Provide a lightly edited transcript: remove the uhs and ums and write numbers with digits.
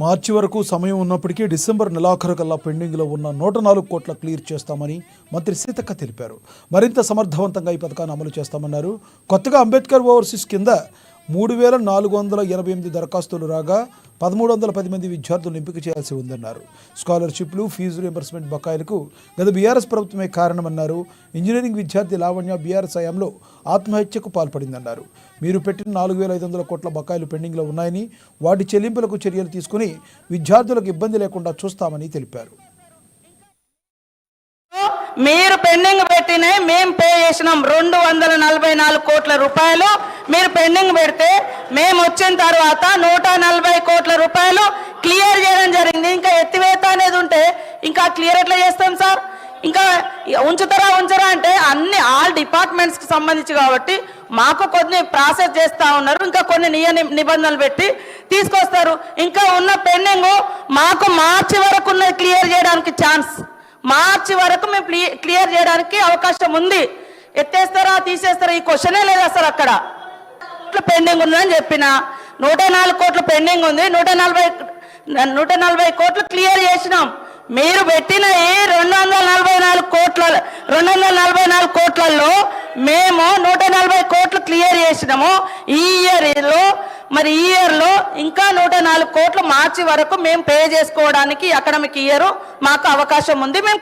మార్చి వరకు సమయం ఉన్నప్పటికీ డిసెంబర్ నెలాఖరు కల్లా పెండింగ్లో ఉన్న 104 కోట్ల క్లియర్ చేస్తామని మంత్రి సీతక్క తెలిపారు. మరింత సమర్థవంతంగా ఈ పథకాన్ని అమలు చేస్తామన్నారు. కొత్తగా అంబేద్కర్ ఓవర్సీస్ కింద 3488 దరఖాస్తులు రాగా 1310 మంది విద్యార్థులను ఎంపిక చేయాల్సి ఉందన్నారు. స్కాలర్షిప్లు, ఫీజు రియంబర్స్మెంట్ బకాయిలకు గత బీఆర్ఎస్ ప్రభుత్వమే కారణమన్నారు. ఇంజనీరింగ్ విద్యార్థి లావణ్య బీఆర్ఎస్ హయాంలో ఆత్మహత్యకు పాల్పడిందన్నారు. మీరు పెట్టిన 4500 కోట్ల బకాయిలు పెండింగ్లో ఉన్నాయని, వాటి చెల్లింపులకు చర్యలు తీసుకుని విద్యార్థులకు ఇబ్బంది లేకుండా చూస్తామని తెలిపారు. మీరు పెండింగ్ పెట్టినాయి మేము పే చేసినాం 244 కోట్ల రూపాయలు. మీరు పెండింగ్ పెడితే మేము వచ్చిన తర్వాత 140 కోట్ల రూపాయలు క్లియర్ చేయడం జరిగింది. ఇంకా ఎత్తివేత అనేది ఉంటే ఇంకా క్లియర్ ఎట్లా చేస్తాం సార్? ఇంకా ఉంచరా అంటే అన్ని ఆల్ డిపార్ట్మెంట్స్కి సంబంధించి కాబట్టి మాకు కొన్ని ప్రాసెస్ చేస్తూ ఉన్నారు. ఇంకా కొన్ని నిబంధనలు పెట్టి తీసుకొస్తారు. ఇంకా ఉన్న పెండింగ్ మాకు మార్చి వరకు ఉన్నది క్లియర్ చేయడానికి ఛాన్స్, మార్చి వరకు మేము క్లియర్ చేయడానికి అవకాశం ఉంది. ఎత్తేస్తారా తీసేస్తారా ఈ క్వశ్చనే లేదు అసలు. అక్కడ పెండింగ్ ఉందని చెప్పిన 104 కోట్లు పెండింగ్ ఉంది, 140 కోట్లు క్లియర్ చేసినాం. మీరు పెట్టిన ఈ 244 కోట్లలో మేము 140 కోట్లు క్లియర్ చేసినాము. ఈ ఇయర్లో ఇంకా 104 కోట్లు మార్చి వరకు మేము పే చేసుకోవడానికి అకాడమిక్ ఇయర్ మాకు అవకాశం ఉంది. మేము